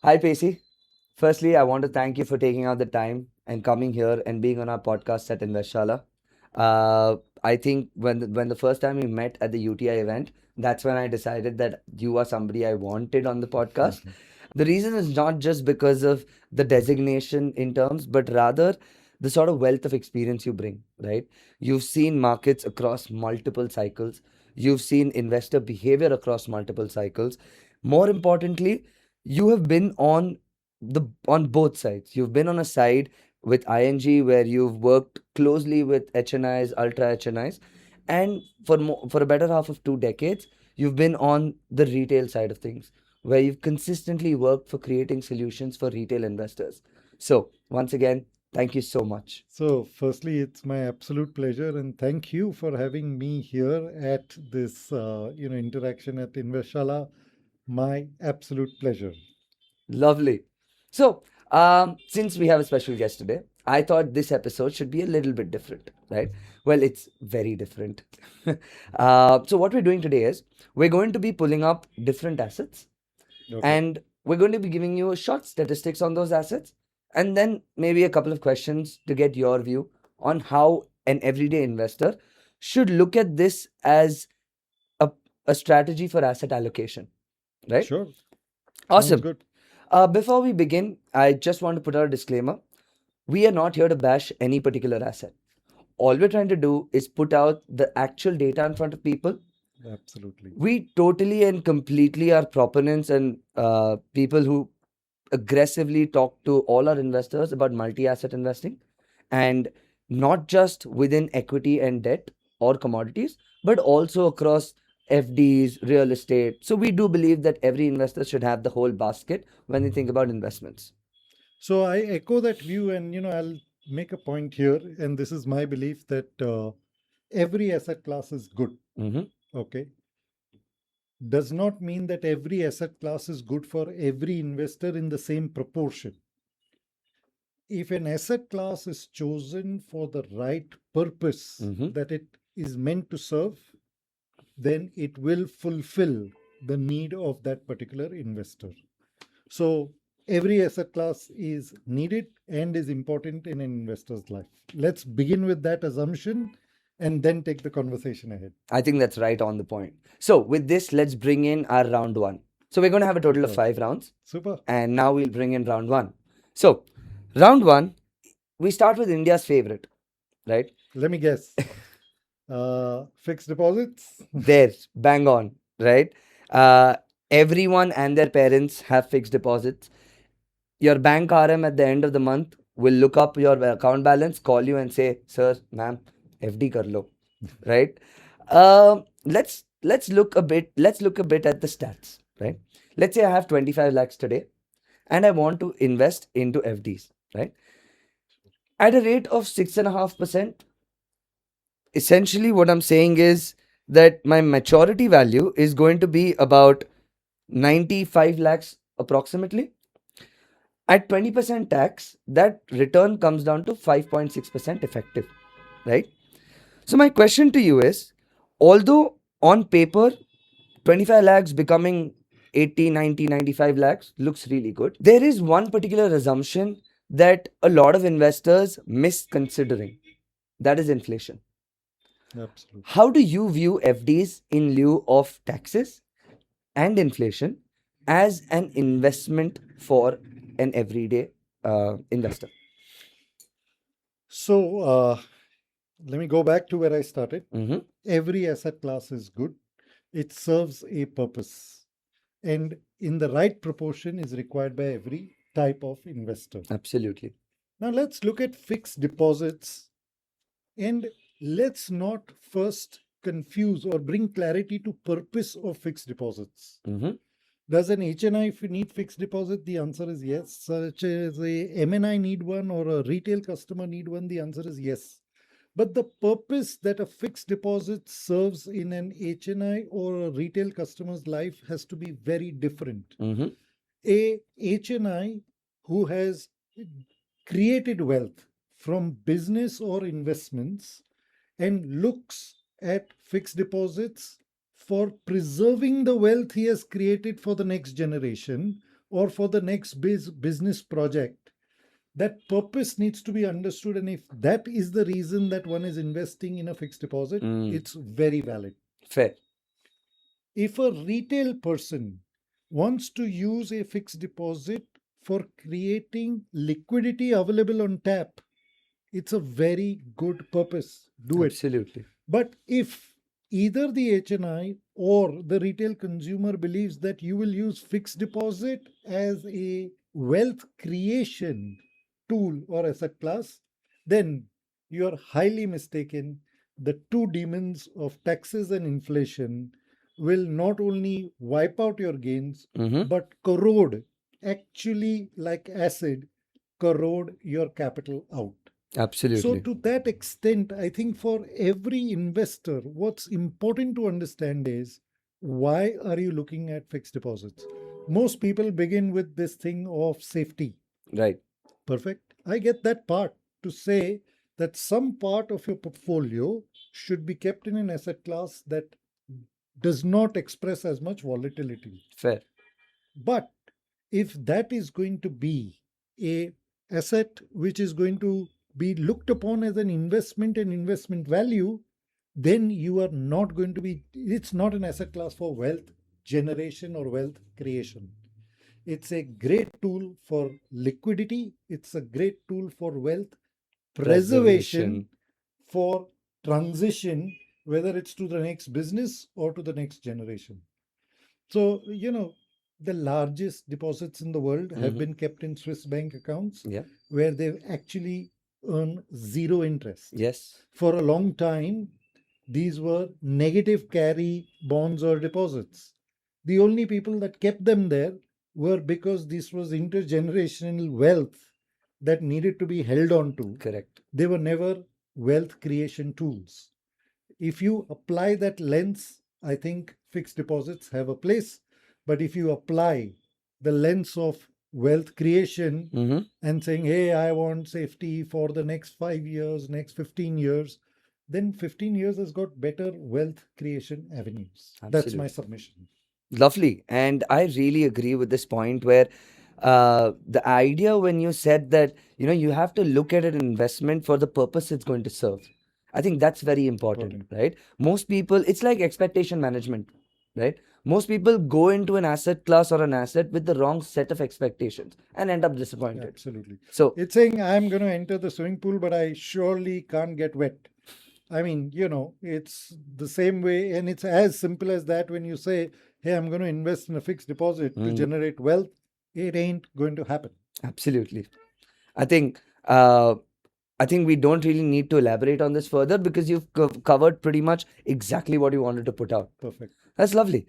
Hi, Pacey. Firstly, I want to thank you for taking out the time and coming here and being on our podcast at InvestShala. I think when the first time we met at the UTI event, that's when I decided that you are somebody I wanted on the podcast. Mhm. The reason is not just because of the designation in terms, but rather the sort of wealth of experience you bring, right? You've seen markets across multiple cycles. You've seen investor behavior across multiple cycles. More importantly, you have been on both sides. You've been on a side with ING where you've worked closely with HNIs, ultra HNIs, and for a better half of 2 decades, you've been on the retail side of things where you've consistently worked for creating solutions for retail investors. So, once again, thank you so much. So, firstly, it's my absolute pleasure, and thank you for having me here at this, interaction at InvestShala. My absolute pleasure. Lovely. So, since we have a special guest today, I thought this episode should be a little bit different, right? Well, it's very different. So, what we're doing today is we're going to be pulling up different assets Okay. and we're going to be giving you a short statistics on those assets and then maybe a couple of questions to get your view on how an everyday investor should look at this as a, a strategy for asset allocation, right? Sure. Sounds Awesome. good. Before we begin, I just want to put out a disclaimer. We are not here to bash any particular asset. All we're trying to do is put out the actual data in front of people. Absolutely. We totally and completely are proponents and people who aggressively talk to all our investors about multi-asset investing and not just within equity and debt or commodities, but also across FDs, real estate. So we do believe that every investor should have the whole basket when they think about investments. So, I echo that view, and I'll make a point here, and this is my belief that every asset class is good. Mm-hmm. Okay. Does not mean that every asset class is good for every investor in the same proportion. If an asset class is chosen for the right purpose Mm-hmm. that it is meant to serve, then it will fulfill the need of that particular investor. So, every asset class is needed and is important in an investor's life. Let's begin with that assumption and then take the conversation ahead. I think that's right on the point. So with this, let's bring in our round one. So we're going to have a total of Super. 5 rounds, Super. and now we'll bring in round one. So round one, we start with India's favorite, right? Let me guess. Fixed deposits? There, bang on, right? Uh, Everyone and their parents have fixed deposits. Your bank RM at the end of the month will look up your account balance, call you and say, "Sir, ma'am, FD kar lo," right? Let's look a bit. Let's look a bit at the stats, right? Let's say I have 25 lakhs today, and I want to invest into FDs, right? At a rate of 6.5%. Essentially, what I'm saying is that my maturity value is going to be about 95 lakhs approximately. At 20% tax, that return comes down to 5.6% effective, right? So, my question to you is, although on paper 25 lakhs becoming 80, 90, 95 lakhs looks really good, there is one particular assumption that a lot of investors miss considering, that is inflation. Absolutely. How do you view FDs in lieu of taxes and inflation as an investment for an everyday investor? So, let me go back to where I started. Mm-hmm. Every asset class is good, it serves a purpose, and in the right proportion is required by every type of investor. Absolutely. Now, let's look at fixed deposits, and let's not first confuse or bring clarity to purpose of fixed deposits. Mm-hmm. Does an HNI need fixed deposit? The answer is yes. Such as a MNI need one or a retail customer need one? The answer is yes. But the purpose that a fixed deposit serves in an HNI or a retail customer's life has to be very different. Mm-hmm. A HNI who has created wealth from business or investments and looks at fixed deposits for preserving the wealth he has created for the next generation or for the next business project, that purpose needs to be understood. And if that is the reason that one is investing in a fixed deposit, it's very valid. Fair. If a retail person wants to use a fixed deposit for creating liquidity available on tap, it's a very good purpose. Do it. Absolutely. But if either the HNI or the retail consumer believes that you will use fixed deposit as a wealth creation tool or asset class, then you are highly mistaken. The two demons of taxes and inflation will not only wipe out your gains, but corrode, actually like acid, corrode your capital out. Absolutely. So, to that extent, I think for every investor, what's important to understand is why are you looking at fixed deposits? Most people begin with this thing of safety. Right. Perfect. I get that part, to say that some part of your portfolio should be kept in an asset class that does not express as much volatility. Fair. But if that is going to be a asset which is going to be looked upon as an investment and investment value, then you are not going to be, it's not an asset class for wealth generation or wealth creation. It's a great tool for liquidity. It's a great tool for wealth preservation, for transition, whether it's to the next business or to the next generation. So, the largest deposits in the world have been kept in Swiss bank accounts, where they've actually earned zero interest. Yes. For a long time, these were negative carry bonds or deposits. The only people that kept them there were because this was intergenerational wealth that needed to be held on to. Correct. They were never wealth creation tools. If you apply that lens, I think fixed deposits have a place. But if you apply the lens of wealth creation and saying, hey, I want safety for the next 5 years, next 15 years, then 15 years has got better wealth creation avenues. That's my submission. Lovely. And I really agree with this point where the idea when you said that, you have to look at an investment for the purpose it's going to serve. I think that's very important, right? Most people, it's like expectation management, right? Most people go into an asset class or an asset with the wrong set of expectations and end up disappointed. Absolutely. So it's saying I'm going to enter the swimming pool, but I surely can't get wet. I mean, it's the same way, and it's as simple as that. When you say, hey, I'm going to invest in a fixed deposit to generate wealth, it ain't going to happen. Absolutely. I think we don't really need to elaborate on this further because you've covered pretty much exactly what you wanted to put out. Perfect. That's lovely.